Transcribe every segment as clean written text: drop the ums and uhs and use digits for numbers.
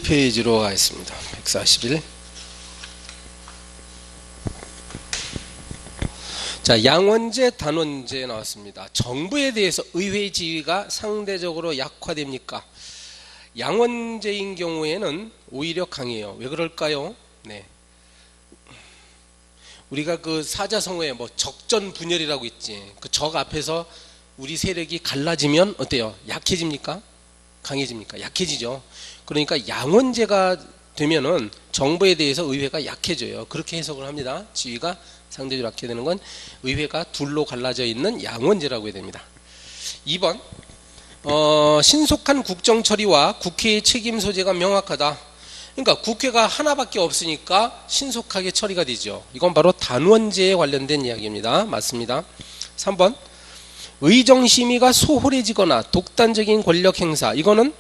141페이지로 가겠습니다. 141. 자, 양원제, 단원제 나왔습니다. 정부에 대해서 의회 지위가 상대적으로 약화됩니까? 양원제인 경우에는 오히려 강해요. 왜 그럴까요? 네. 우리가 그 사자성어에 뭐 적전분열이라고 있지. 그 적 앞에서 우리 세력이 갈라지면 어때요? 약해집니까? 강해집니까? 약해지죠. 그러니까 양원제가 되면은 정부에 대해서 의회가 약해져요. 그렇게 해석을 합니다. 지위가 상대적으로 약해 되는 건 의회가 둘로 갈라져 있는 양원제라고 해야 됩니다. 2번 신속한 국정 처리와 국회의 책임 소재가 명확하다. 그러니까 국회가 하나밖에 없으니까 신속하게 처리가 되죠. 이건 바로 단원제에 관련된 이야기입니다. 맞습니다. 3번 의정심의가 소홀해지거나 독단적인 권력 행사. 이거는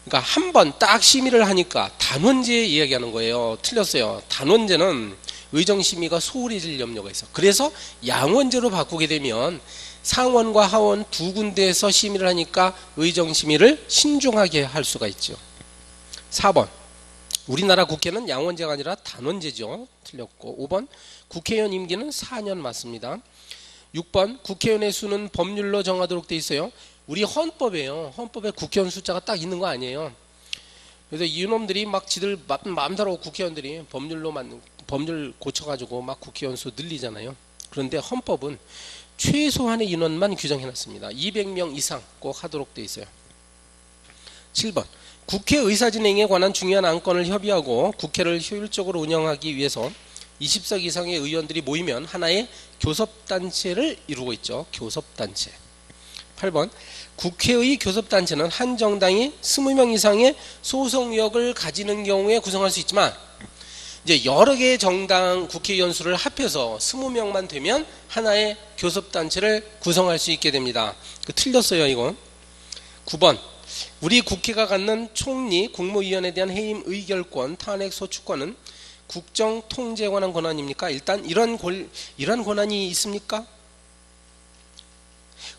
그러니까 한 번 딱 심의를 하니까 단원제 이야기하는 거예요. 틀렸어요. 단원제는 의정심의가 소홀해질 염려가 있어. 그래서 양원제로 바꾸게 되면 상원과 하원 두 군데에서 심의를 하니까 의정심의를 신중하게 할 수가 있죠. 4번 우리나라 국회는 양원제가 아니라 단원제죠. 틀렸고. 5번 국회의원 임기는 4년 맞습니다. 6번 국회의원의 수는 법률로 정하도록 돼 있어요. 우리 헌법에요. 헌법에 국회의원 숫자가 딱 있는 거 아니에요. 그래서 이놈들이 막 지들 마음대로 국회의원들이 법률 고쳐가지고 막 국회의원 수 늘리잖아요. 그런데 헌법은 최소한의 인원만 규정해놨습니다. 200명 이상 꼭 하도록 돼 있어요. 7번 국회 의사진행에 관한 중요한 안건을 협의하고 국회를 효율적으로 운영하기 위해서 20석 이상의 의원들이 모이면 하나의 교섭단체를 이루고 있죠. 교섭단체. 8번 국회의 교섭단체는 한 정당이 20명 이상의 소속력을 가지는 경우에 구성할 수 있지만 이제 여러 개의 정당 국회의원 수를 합해서 20명만 되면 하나의 교섭단체를 구성할 수 있게 됩니다. 틀렸어요 이거. 9번 우리 국회가 갖는 총리, 국무위원에 대한 해임 의결권, 탄핵 소추권은 국정 통제에 관한 권한입니까? 일단 이런 권한이 있습니까?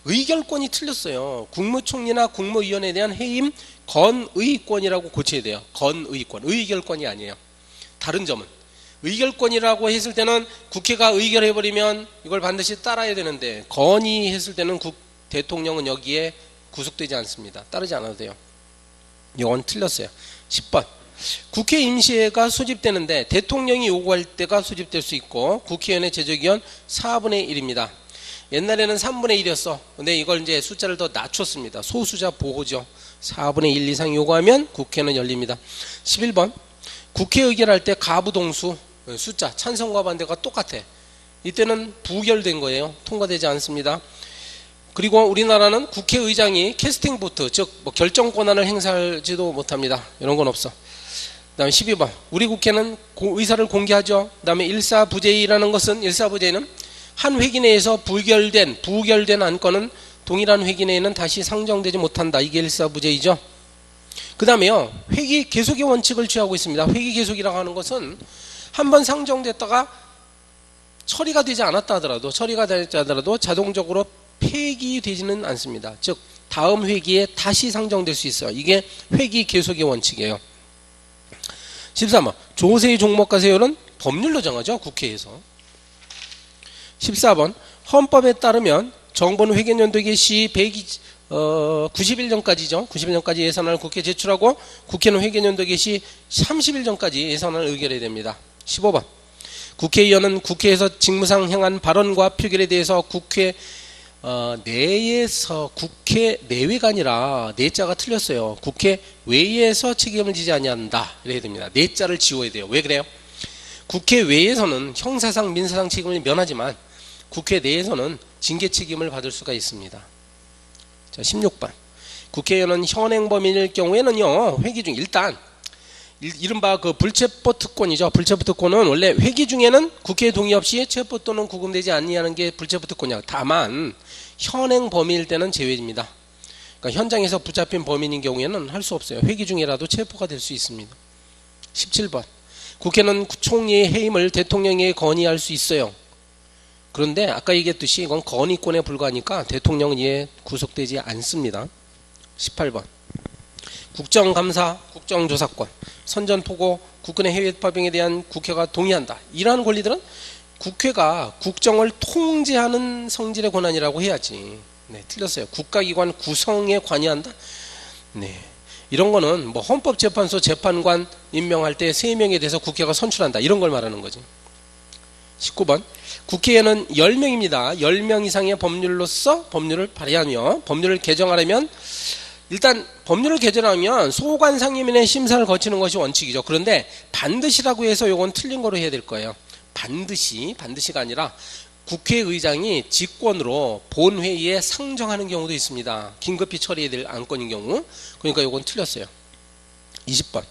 의결권이 틀렸어요. 국무총리나 국무위원에 대한 해임 건의권이라고 고쳐야 돼요. 건의권, 의결권이 아니에요. 다른 점은 의결권이라고 했을 때는 국회가 의결해버리면 이걸 반드시 따라야 되는데 건의했을 때는 대통령은 여기에 구속되지 않습니다. 따르지 않아도 돼요. 이건 틀렸어요. 10번 국회 임시회가 소집되는데 대통령이 요구할 때가 소집될 수 있고 국회의원의 제적의원 4분의 1입니다. 옛날에는 3분의 1이었어. 근데 이걸 이제 숫자를 더 낮췄습니다. 소수자 보호죠. 4분의 1 이상 요구하면 국회는 열립니다. 11번 국회 의결할 때 가부동수 숫자 찬성과 반대가 똑같아. 이때는 부결된 거예요. 통과되지 않습니다. 그리고 우리나라는 국회의장이 캐스팅 보트 즉 결정 권한을 행사하지도 못합니다. 이런 건 없어. 그 다음에 12번 우리 국회는 의사를 공개하죠. 그 다음에 일사부재의라는 것은 일사부재의는 한 회기 내에서 부결된 안건은 동일한 회기 내에는 다시 상정되지 못한다. 이게 일사부재의죠. 그 다음에요 회기 계속의 원칙을 취하고 있습니다. 회기 계속이라고 하는 것은 한번 상정됐다가 처리가 되지 않았다 하더라도 자동적으로 폐기되지는 않습니다. 즉 다음 회기에 다시 상정될 수 있어요. 이게 회기 계속의 원칙이에요. 13번 조세의 종목과 세율은 법률로 정하죠. 국회에서. 14번 헌법에 따르면 정부는 회계연도 개시 90일 전까지죠. 90일 전까지 예산안을 국회에 제출하고 국회는 회계연도 개시 30일 전까지 예산안을 의결해야 됩니다. 15번 국회의원은 국회에서 직무상 행한 발언과 표결에 대해서 국회 내에서 국회 내외가 아니라 내자가 틀렸어요. 국회 외에서 책임을 지지 아니한다. 이래야 됩니다. 내자를 지워야 돼요. 왜 그래요? 국회 외에서는 형사상 민사상 책임을 면하지만 국회 내에서는 징계 책임을 받을 수가 있습니다. 자, 16번 국회의원은 현행범인일 경우에는요 회기 중 일단 이른바 그 불체포 특권이죠. 불체포 특권은 원래 회기 중에는 국회 동의 없이 체포 또는 구금되지 아니하는 게 불체포 특권이야. 다만 현행 범인일 때는 제외입니다. 그러니까 현장에서 붙잡힌 범인인 경우에는 할 수 없어요. 회기 중이라도 체포가 될 수 있습니다. 17번 국회는 총리의 해임을 대통령에게 건의할 수 있어요. 그런데 아까 얘기했듯이 이건 건의권에 불과하니까 대통령은 이에 구속되지 않습니다. 18번 국정감사, 국정조사권, 선전포고, 국군의 해외 파병에 대한 국회가 동의한다. 이러한 권리들은 국회가 국정을 통제하는 성질의 권한이라고 해야지. 네, 틀렸어요. 국가기관 구성에 관여한다. 네, 이런 거는 뭐 헌법재판소 재판관 임명할 때 3명에 대해서 국회가 선출한다. 이런 걸 말하는 거지. 19번. 국회에는 10명입니다. 10명 이상의 법률로서 법률을 발의하며 법률을 개정하려면 일단 법률을 개정하면 소관 상임위의 심사를 거치는 것이 원칙이죠. 그런데 반드시라고 해서 요건 틀린 거로 해야 될 거예요. 반드시가 아니라 국회의장이 직권으로 본회의에 상정하는 경우도 있습니다. 긴급히 처리해야 될 안건인 경우. 그러니까 요건 틀렸어요. 20번.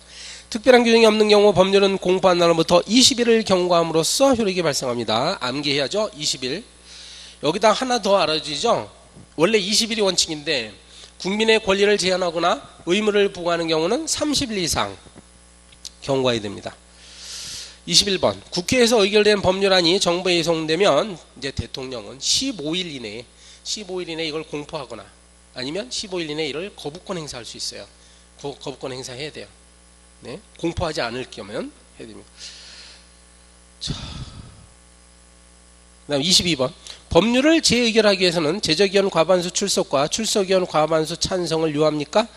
특별한 규정이 없는 경우 법률은 공포한 날로부터 20일을 경과함으로써 효력이 발생합니다. 암기해야죠. 20일. 여기다 하나 더 알아주죠. 원래 20일이 원칙인데 국민의 권리를 제한하거나 의무를 부과하는 경우는 30일 이상 경과해야 됩니다. 21번. 국회에서 의결된 법률안이 정부에 이송되면 이제 대통령은 15일 이내에 이걸 공포하거나 아니면 15일 이내에 이를 거부권 행사할 수 있어요. 거부권 행사해야 돼요. 네, 공포하지 않을 경우면 해야 됩니다. 자, 그다음 22번. 법률을 재의결하기 위해서는 제적위원 과반수 출석과 출석위원 과반수 찬성을 요합니까?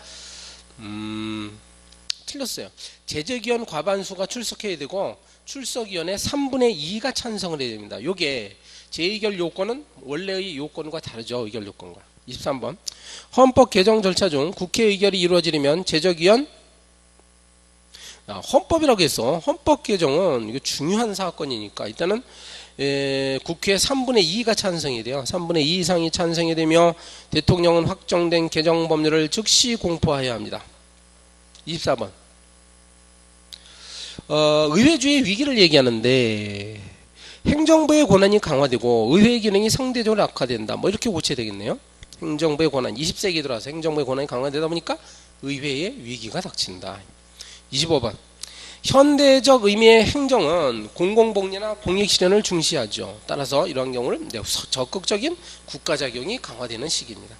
틀렸어요. 제적위원 과반수가 출석해야 되고 출석위원의 3분의 2가 찬성을 해야 됩니다. 요게 재의결 요건은 원래의 요건과 다르죠. 의결 요건과. 23번. 헌법 개정 절차 중 국회 의결이 이루어지려면 제적위원 헌법이라고 해서 헌법 개정은 이게 중요한 사건이니까 일단은 국회 3분의 2가 찬성이 돼요. 3분의 2 이상이 찬성이 되며 대통령은 확정된 개정 법률을 즉시 공포해야 합니다. 24번. 의회주의 위기를 얘기하는데 행정부의 권한이 강화되고 의회 기능이 상대적으로 악화된다. 뭐 이렇게 고쳐야 되겠네요. 행정부의 권한 20세기 들어와서 행정부의 권한이 강화되다 보니까 의회의 위기가 닥친다. 25번. 현대적 의미의 행정은 공공복리나 공익실현을 중시하죠. 따라서 이러한 경우는 적극적인 국가작용이 강화되는 시기입니다.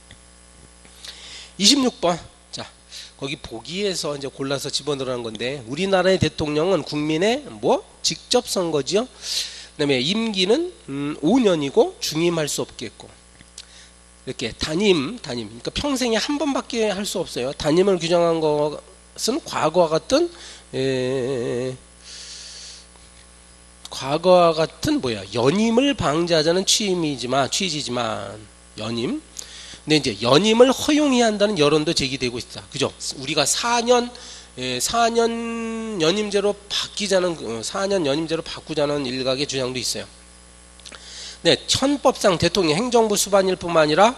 26번. 자, 거기 보기에서 이제 골라서 집어넣으라는 건데 우리나라의 대통령은 국민의 직접 선거지요. 그다음에 임기는 5년이고 중임할 수 없겠고 이렇게 단임 그러니까 평생에 한 번밖에 할 수 없어요. 단임을 규정한 것은 과거와 같은 연임을 방지하자는 취지지만 연임. 근데 이제 연임을 허용해야 한다는 여론도 제기되고 있다. 그죠? 우리가 4년 연임제로 바꾸자는 일각의 주장도 있어요. 네, 헌법상 대통령 행정부 수반일 뿐만 아니라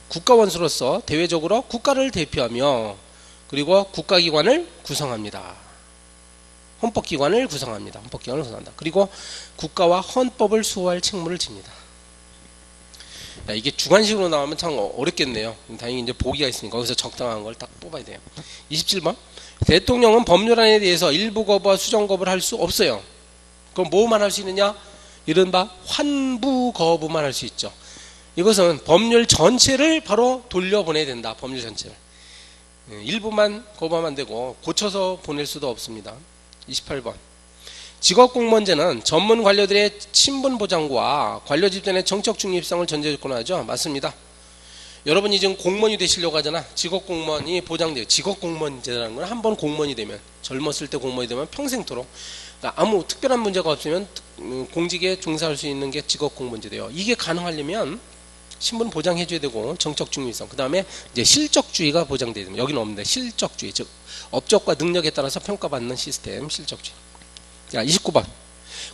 국가원수로서 대외적으로 국가를 대표하며 그리고 국가기관을 구성합니다. 헌법기관을 구성한다. 그리고 국가와 헌법을 수호할 책무를 집니다. 야, 이게 주관식으로 나오면 참 어렵겠네요. 다행히 이제 보기가 있으니까 거기서 적당한 걸 딱 뽑아야 돼요. 27번. 대통령은 법률안에 대해서 일부 거부와 수정 거부를 할 수 없어요. 그럼 뭐만 할 수 있느냐? 이른바 환부 거부만 할 수 있죠. 이것은 법률 전체를 바로 돌려보내야 된다. 법률 전체를. 일부만 거부하면 안 되고 고쳐서 보낼 수도 없습니다. 28번. 직업공무원제는 전문 관료들의 신분 보장과 관료 집단의 정책 중립성을 전제조건으로 하죠. 맞습니다. 여러분이 지금 공무원이 되시려고 하잖아. 직업공무원이 보장돼요. 직업공무원제라는 건 한 번 공무원이 되면 젊었을 때 공무원이 되면 평생토록 그러니까 아무 특별한 문제가 없으면 공직에 종사할 수 있는 게 직업공무원제 돼요. 이게 가능하려면 신분 보장해줘야 되고 정책 중립성 그 다음에 이제 실적주의가 보장돼야 됩니다. 여기는 없는데 실적주의 즉 업적과 능력에 따라서 평가받는 시스템 실적주의. 자, 29번.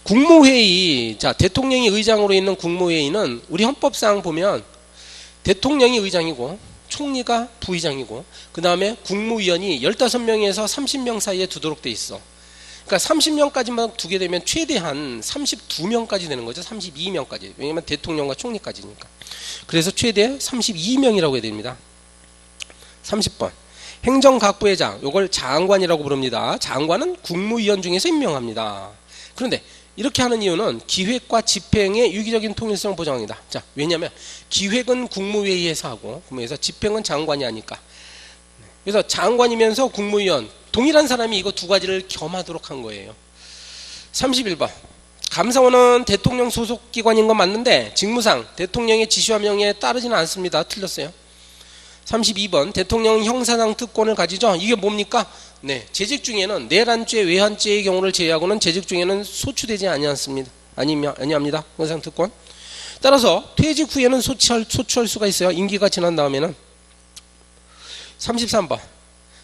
국무회의. 자, 대통령이 의장으로 있는 국무회의는 우리 헌법상 보면 대통령이 의장이고 총리가 부의장이고 그 다음에 국무위원이 15명에서 30명 사이에 두도록 돼 있어. 그러니까 30명까지만 두게 되면 최대한 32명까지 되는 거죠. 32명까지. 왜냐하면 대통령과 총리까지니까. 그래서 최대 32명이라고 해야 됩니다. 30번. 행정각부회장, 이걸 장관이라고 부릅니다. 장관은 국무위원 중에서 임명합니다. 그런데 이렇게 하는 이유는 기획과 집행의 유기적인 통일성을 보장합니다. 자, 왜냐하면 기획은 국무회의에서 하고 국무회의에서 집행은 장관이 하니까. 그래서 장관이면서 국무위원 동일한 사람이 이거 두 가지를 겸하도록 한 거예요. 31번 감사원은 대통령 소속 기관인 건 맞는데 직무상 대통령의 지시와 명령에 따르지는 않습니다. 틀렸어요. 32번 대통령은 형사상 특권을 가지죠. 이게 뭡니까? 네, 재직 중에는 내란죄, 외환죄의 경우를 제외하고는 재직 중에는 소추되지 아니합니다. 아니합니다. 형사상 특권. 따라서 퇴직 후에는 소추할 수가 있어요. 임기가 지난 다음에는. 33번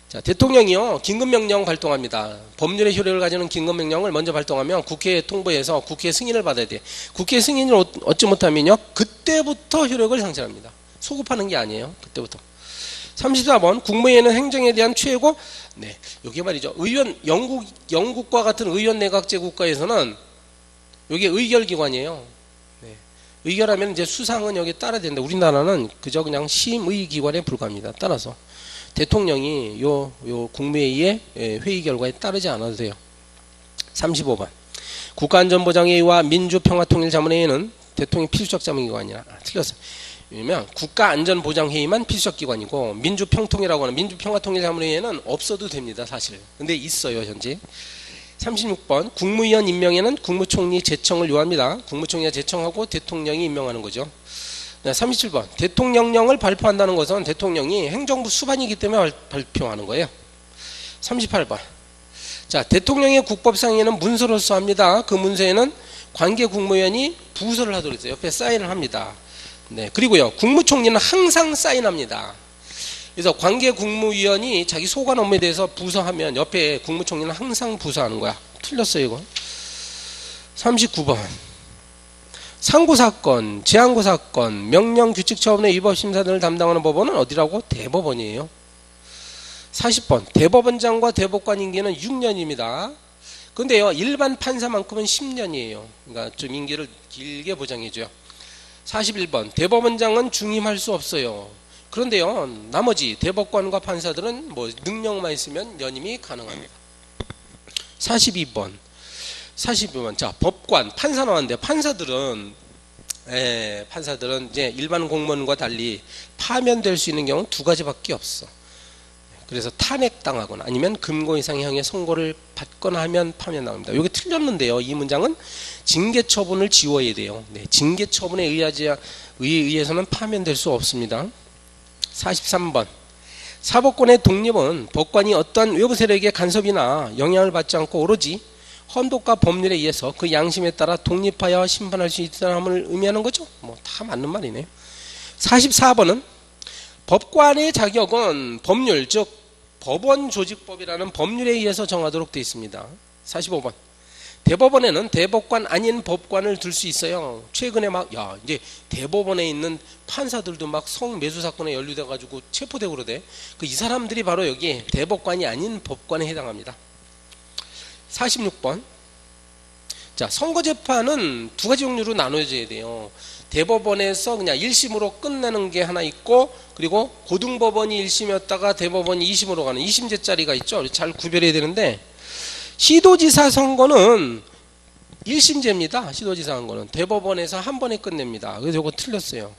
자, 대통령이요 긴급명령 발동합니다. 법률의 효력을 가지는 긴급명령을 먼저 발동하면 국회에 통보해서 국회 승인을 받아야 돼. 국회 승인을 얻지 못하면요 그때부터 효력을 상실합니다. 소급하는 게 아니에요. 그때부터. 34번 국무회의는 행정에 대한 최고 네 여기 말이죠. 의원 영국과 같은 의원 내각제 국가에서는 이게 의결기관이에요. 네. 의결하면 이제 수상은 여기 따라야 되는데 우리나라는 그저 그냥 심의기관에 불과합니다. 따라서 대통령이 요 국무회의의 회의 결과에 따르지 않아도 돼요. 35번 국가안전보장회의와 민주평화통일자문회의는 대통령이 필수적 자문기관이라 틀렸어요. 왜냐면 국가안전보장회의만 필수적 기관이고 민주평통이라고 하는 민주평화통일자문회의는 없어도 됩니다. 사실. 근데 있어요 현재. 36번 국무위원 임명에는 국무총리 제청을 요합니다. 국무총리가 제청하고 대통령이 임명하는 거죠. 37번 대통령령을 발표한다는 것은 대통령이 행정부 수반이기 때문에 발표하는 거예요. 38번 자 대통령의 국법상에는 문서를 써합니다. 그 문서에는 관계 국무위원이 부서를 하도록 했어요. 옆에 사인을 합니다. 네 그리고요 국무총리는 항상 사인합니다. 그래서 관계 국무위원이 자기 소관 업무에 대해서 부서하면 옆에 국무총리는 항상 부서하는 거야. 틀렸어요 이거. 39번 상고사건, 재항고사건, 명령규칙 처분의 위법심사 등을 담당하는 법원은 어디라고? 대법원이에요. 40번 대법원장과 대법관 임기는 6년입니다. 근데요 일반 판사만큼은 10년이에요. 그러니까 좀 임기를 길게 보장해줘요. 41번 대법원장은 중임할 수 없어요. 그런데요 나머지 대법관과 판사들은 뭐 능력만 있으면 연임이 가능합니다. 42번 자 법관 판사 나왔는데 판사들은 이제 일반 공무원과 달리 파면될 수 있는 경우는 두 가지밖에 없어. 그래서 탄핵당하거나 아니면 금고 이상형의 선고를 받거나 하면 파면당합니다. 이게 틀렸는데요 이 문장은 징계처분을 지워야 돼요. 네, 징계처분에 의해서는 파면될 수 없습니다. 43번 사법권의 독립은 법관이 어떠한 외부 세력의 간섭이나 영향을 받지 않고 오로지 헌법과 법률에 의해서 그 양심에 따라 독립하여 심판할 수 있다는 의미하는 거죠. 뭐 다 맞는 말이네요. 44번은 법관의 자격은 법률 즉 법원조직법이라는 법률에 의해서 정하도록 되어 있습니다. 45번 대법원에는 대법관 아닌 법관을 둘 수 있어요. 최근에 이제 대법원에 있는 판사들도 막 성매수 사건에 연루돼 가지고 체포되고 그러대. 이 사람들이 바로 여기 대법관이 아닌 법관에 해당합니다. 46번 자 선거재판은 두 가지 종류로 나눠져야 돼요. 대법원에서 그냥 1심으로 끝내는 게 하나 있고 그리고 고등법원이 1심이었다가 대법원이 2심으로 가는 2심제짜리가 있죠. 잘 구별해야 되는데 시도지사 선거는 1심제입니다. 시도지사 선거는 대법원에서 한 번에 끝냅니다. 그래서 이거 틀렸어요.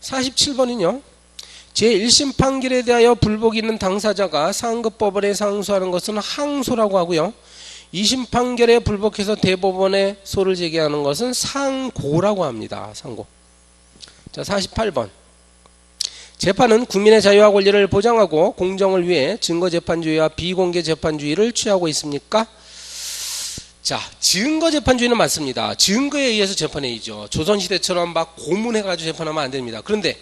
47번은요 제1심 판결에 대하여 불복이 있는 당사자가 상급법원에 상소하는 것은 항소라고 하고요 2심 판결에 불복해서 대법원에 소를 제기하는 것은 상고라고 합니다. 상고. 자 48번 재판은 국민의 자유와 권리를 보장하고 공정을 위해 증거재판주의와 비공개재판주의를 취하고 있습니까? 자 증거재판주의는 맞습니다. 증거에 의해서 재판해야죠. 조선시대처럼 막 고문해가지고 재판하면 안 됩니다. 그런데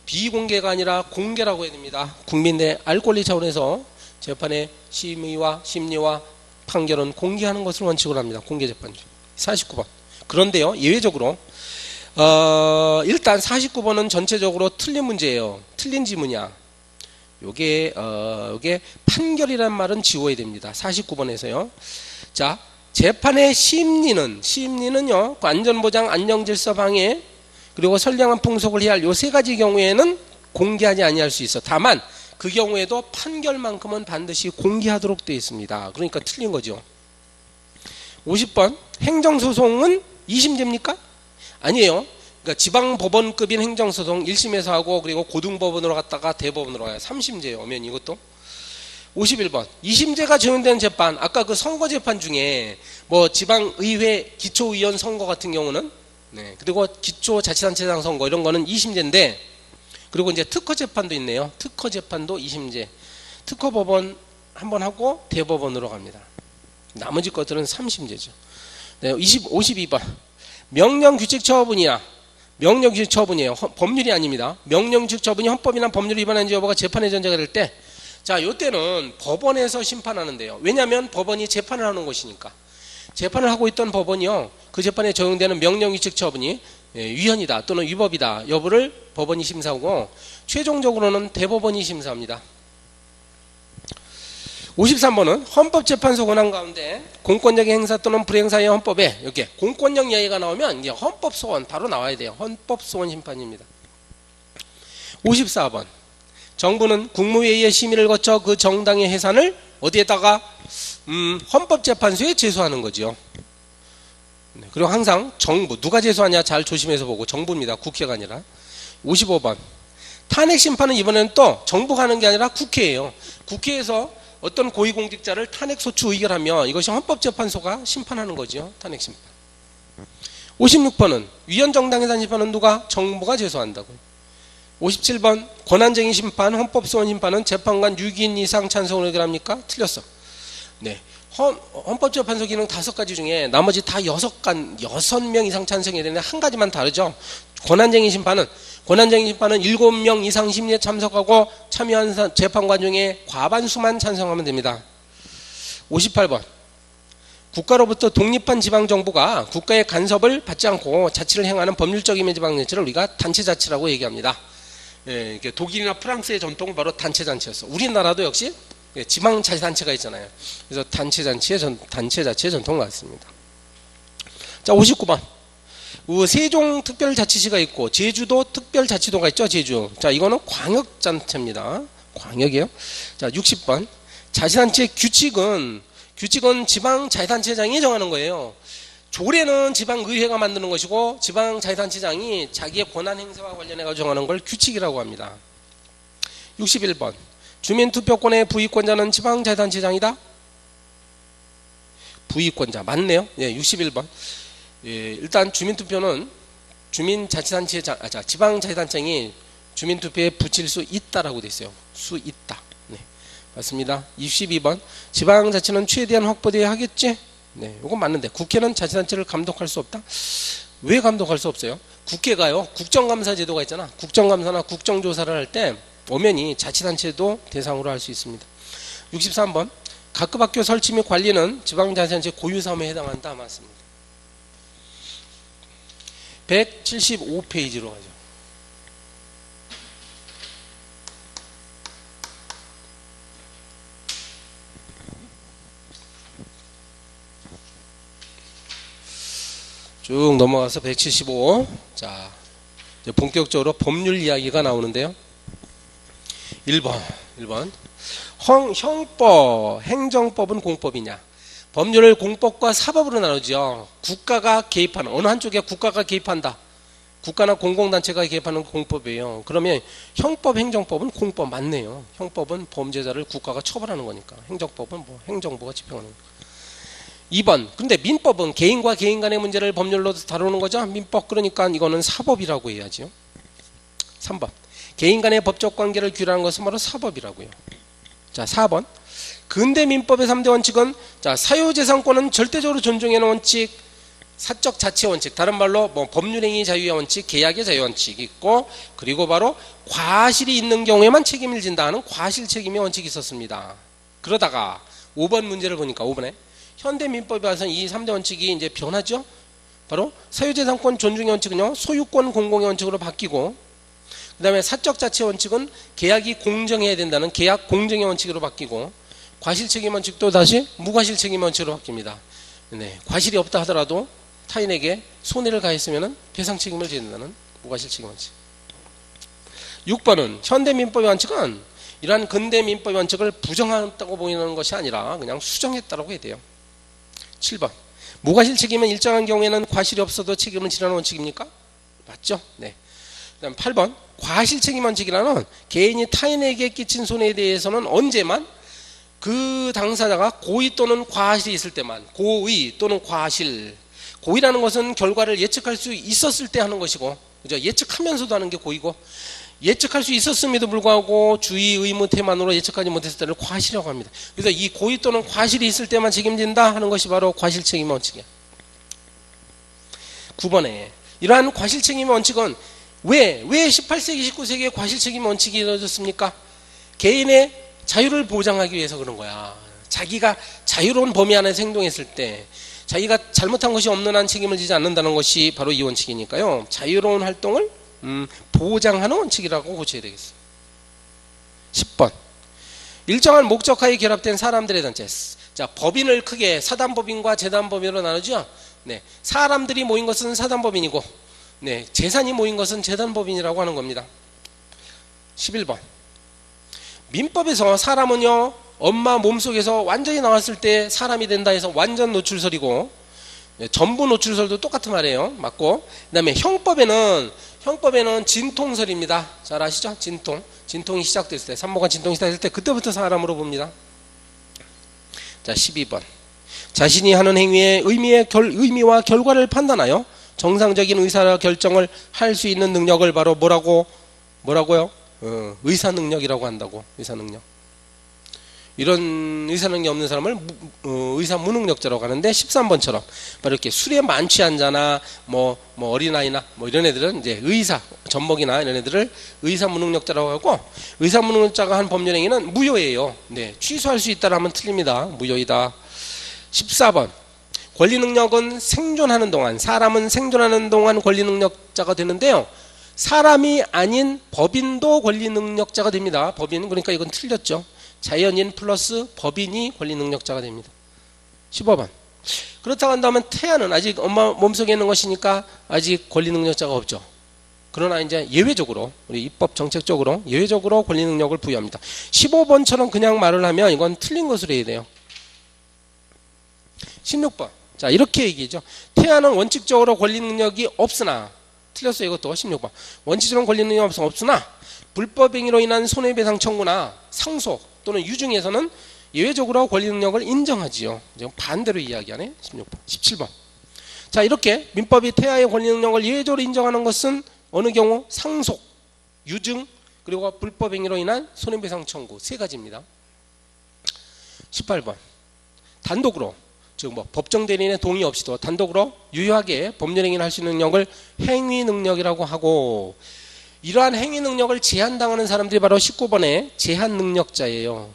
비공개가 아니라 공개라고 해야 됩니다. 국민의 알 권리 차원에서 재판의 심의와 심리와 판결은 공개하는 것을 원칙으로 합니다. 공개재판주의. 49번 그런데요 예외적으로 일단 49번은 전체적으로 틀린 문제예요. 틀린 지문이야. 요게 판결이란 말은 지워야 됩니다. 49번에서요. 자, 재판의 심리는요. 안전보장, 안녕질서 방해, 그리고 선량한 풍속을 해야 할 요 세 가지 경우에는 공개하지 아니할 수 있어. 다만 그 경우에도 판결만큼은 반드시 공개하도록 되어 있습니다. 그러니까 틀린 거죠. 50번 행정소송은 2심제입니까? 아니에요. 그러니까 지방법원급인 행정소송 1심에서 하고 그리고 고등법원으로 갔다가 대법원으로 가요. 3심제예요. 엄연히 이것도. 51번 2심제가 적용되는 재판, 아까 그 선거재판 중에 뭐 지방의회 기초의원 선거 같은 경우는 그리고 기초자치단체장 선거 이런 거는 2심제인데, 그리고 이제 특허재판도 있네요. 특허재판도 2심제. 특허법원 한번 하고 대법원으로 갑니다. 나머지 것들은 3심제죠. 52번 명령규칙 처분이야. 명령규칙 처분이에요. 법률이 아닙니다. 명령규칙 처분이 헌법이나 법률을 위반한지 여부가 재판의 전제가 될 때, 자, 요때는 법원에서 심판하는데요. 왜냐하면 법원이 재판을 하는 곳이니까. 재판을 하고 있던 법원이요, 그 재판에 적용되는 명령규칙 처분이 위헌이다 또는 위법이다 여부를 법원이 심사하고, 최종적으로는 대법원이 심사합니다. 53번은 헌법재판소 권한 가운데 공권력의 행사 또는 불행사의 헌법에 이렇게 공권력 이야기가 나오면 이제 헌법소원 바로 나와야 돼요. 헌법소원 심판입니다. 54번 정부는 국무회의의 심의를 거쳐 그 정당의 해산을 어디에다가 헌법재판소에 제소하는 거죠. 그리고 항상 정부, 누가 제소하냐 잘 조심해서 보고, 정부입니다. 국회가 아니라. 55번 탄핵심판은 이번에는 또 정부가 하는 게 아니라 국회예요. 국회에서 어떤 고위공직자를 탄핵소추 의결하며 이것이 헌법재판소가 심판하는 거죠. 탄핵심판. 56번은 위헌정당해산 심판은 누가? 정부가 제소한다고요. 57번 권한쟁의 심판, 헌법소원 심판은 재판관 6인 이상 찬성을 의결합니까? 틀렸어. 네, 헌법재판소 기능 5가지 중에 나머지 다 6명 이상 찬성해야 되는데 한 가지만 다르죠. 권한쟁의 심판은 7명 이상 심리에 참석하고 참여한 재판관 중에 과반수만 찬성하면 됩니다. 58번 국가로부터 독립한 지방정부가 국가의 간섭을 받지 않고 자치를 행하는 법률적인 지방자치를 우리가 단체자치라고 얘기합니다. 예, 독일이나 프랑스의 전통은 바로 단체자치였어. 우리나라도 역시 지방자치단체가 있잖아요. 그래서 단체자치의 전통을 갖습니다. 자, 59번 세종 특별자치시가 있고 제주도 특별자치도가 있죠. 제주. 자, 이거는 광역단체입니다. 광역이에요. 자, 60번 자치단체 규칙은 지방자치단체장이 정하는 거예요. 조례는 지방의회가 만드는 것이고 지방자치단체장이 자기의 권한 행사와 관련해서 정하는 걸 규칙이라고 합니다. 61번 주민투표권의 부의권자는 지방자치단체장이다. 부의권자 맞네요. 예, 61번. 예, 일단 주민투표는 지방자치단체장이 주민투표에 붙일 수 있다라고 돼 있어요. 수 있다. 네, 맞습니다. 62번 지방자치는 최대한 확보되어야 하겠지. 네, 이건 맞는데 국회는 자치단체를 감독할 수 없다. 왜 감독할 수 없어요? 국회가요, 국정감사 제도가 있잖아. 국정감사나 국정조사를 할 때 엄연히 자치단체도 대상으로 할 수 있습니다. 63번 각급 학교 설치 및 관리는 지방자치단체 고유사무에 해당한다. 맞습니다. 175페이지로 가죠. 쭉 넘어가서 175. 자, 이제 본격적으로 법률 이야기가 나오는데요. 1번 형법, 행정법은 공법이냐? 법률을 공법과 사법으로 나누죠. 국가가 개입하는, 어느 한쪽에 국가가 개입한다. 국가나 공공단체가 개입하는 공법이에요. 그러면 형법, 행정법은 공법 맞네요. 형법은 범죄자를 국가가 처벌하는 거니까. 행정법은 뭐 행정부가 집행하는 거니까. 2번 근데 민법은 개인과 개인 간의 문제를 법률로 다루는 거죠. 민법, 그러니까 이거는 사법이라고 해야죠. 3번 개인 간의 법적 관계를 규율하는 것은 바로 사법이라고요. 자, 4번 근대 민법의 3대 원칙은, 자, 사유재산권은 절대적으로 존중하는 원칙, 사적 자치 원칙, 다른 말로 뭐 법률행위 자유의 원칙, 계약의 자유 원칙이 있고, 그리고 바로 과실이 있는 경우에만 책임을 진다 하는 과실 책임의 원칙이 있었습니다. 그러다가 5번 문제를 보니까 5번에 현대 민법에 와서 이 3대 원칙이 이제 변하죠. 바로 사유재산권 존중의 원칙은요, 소유권 공공의 원칙으로 바뀌고, 그 다음에 사적 자치 원칙은 계약이 공정해야 된다는 계약 공정의 원칙으로 바뀌고, 과실 책임 원칙도 다시 무과실 책임 원칙으로 바뀝니다. 네, 과실이 없다 하더라도 타인에게 손해를 가했으면 배상 책임을 져야 된다는 무과실 책임 원칙. 6번은 현대 민법의 원칙은 이러한 근대 민법의 원칙을 부정했다고 보이는 것이 아니라 그냥 수정했다고 해야 돼요. 7번 무과실 책임은 일정한 경우에는 과실이 없어도 책임을 지라는 원칙입니까? 맞죠. 있죠. 네. 그다음 8번 과실 책임 원칙이라는 개인이 타인에게 끼친 손해에 대해서는 언제만 그 당사자가 고의 또는 과실이 있을 때만, 고의 또는 과실. 고의라는 것은 결과를 예측할 수 있었을 때 하는 것이고, 그죠? 예측하면서도 하는 게 고의고, 예측할 수 있었음에도 불구하고 주의 의무 태만으로 예측하지 못했을 때를 과실이라고 합니다. 그래서 이 고의 또는 과실이 있을 때만 책임진다 하는 것이 바로 과실 책임 원칙이야. 9번에 이러한 과실 책임 원칙은 왜 18세기 19세기에 과실 책임 원칙이 이루어졌습니까? 개인의 자유를 보장하기 위해서 그런 거야. 자기가 자유로운 범위 안에서 행동했을 때 자기가 잘못한 것이 없는 한 책임을 지지 않는다는 것이 바로 이 원칙이니까요. 자유로운 활동을 보장하는 원칙이라고 고쳐야 되겠어. 10번 일정한 목적하에 결합된 사람들의 단체. 자, 법인을 크게 사단법인과 재단법인으로 나누죠. 네, 사람들이 모인 것은 사단법인이고, 네, 재산이 모인 것은 재단법인이라고 하는 겁니다. 11번 민법에서 사람은요 엄마 몸속에서 완전히 나왔을 때 사람이 된다 해서 완전 노출설이고, 네, 전부 노출설도 똑같은 말이에요. 맞고, 그 다음에 형법에는 진통설입니다. 잘 아시죠? 진통이 시작됐을 때, 산모가 진통이 시작됐을 때 그때부터 사람으로 봅니다. 자, 12번 자신이 하는 행위의 의미와 결과를 판단하여 정상적인 의사 결정을 할 수 있는 능력을 바로 뭐라고요? 의사 능력이라고 한다고. 의사 능력. 이런 의사 능력이 없는 사람을 의사 무능력자라고 하는데, 13번처럼 바로 이렇게 술에 만취한 자나 뭐 어린아이나 뭐 이런 애들은 이제 의사 젖먹이나 이런 애들을 의사 무능력자라고 하고, 의사 무능력자가 한 법률 행위는 무효예요. 네, 취소할 수 있다라면 틀립니다. 무효이다. 14번 권리 능력은 생존하는 동안, 사람은 생존하는 동안 권리 능력자가 되는데요. 사람이 아닌 법인도 권리 능력자가 됩니다. 법인, 그러니까 이건 틀렸죠. 자연인 플러스 법인이 권리 능력자가 됩니다. 15번 그렇다고 한다면 태아는 아직 엄마 몸속에 있는 것이니까 아직 권리 능력자가 없죠. 그러나 이제 예외적으로, 우리 입법 정책적으로 예외적으로 권리 능력을 부여합니다. 15번처럼 그냥 말을 하면 이건 틀린 것으로 해야 돼요. 16번 자, 이렇게 얘기죠. 태아는 원칙적으로 권리 능력이 없으나, 틀렸어요. 이것도 16번 원칙적으로 권리 능력이 없으나 불법 행위로 인한 손해배상 청구나 상속 또는 유증에서는 예외적으로 권리 능력을 인정하지요. 반대로 이야기하네. 16번. 17번 자, 이렇게 민법이 태아의 권리 능력을 예외적으로 인정하는 것은 어느 경우? 상속, 유증, 그리고 불법 행위로 인한 손해배상 청구, 세 가지입니다. 18번 단독으로, 즉 법정 대리인의 동의 없이도 단독으로 유효하게 법률 행위를 할 수 있는 능력을 행위 능력이라고 하고, 이러한 행위 능력을 제한당하는 사람들이 바로 19번의 제한 능력자예요.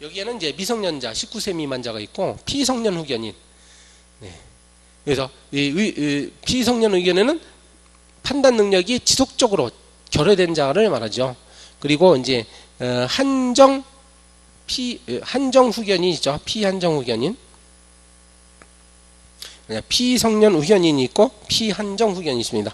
여기에는 이제 미성년자, 19세 미만자가 있고 피성년 후견인. 네. 그래서 이 피성년 후견인은 판단 능력이 지속적으로 결여된 자를 말하죠. 그리고 이제 한정 후견인이 있죠. 피한정 후견인. 피성년 후견인이 있고 피한정 후견인이 있습니다.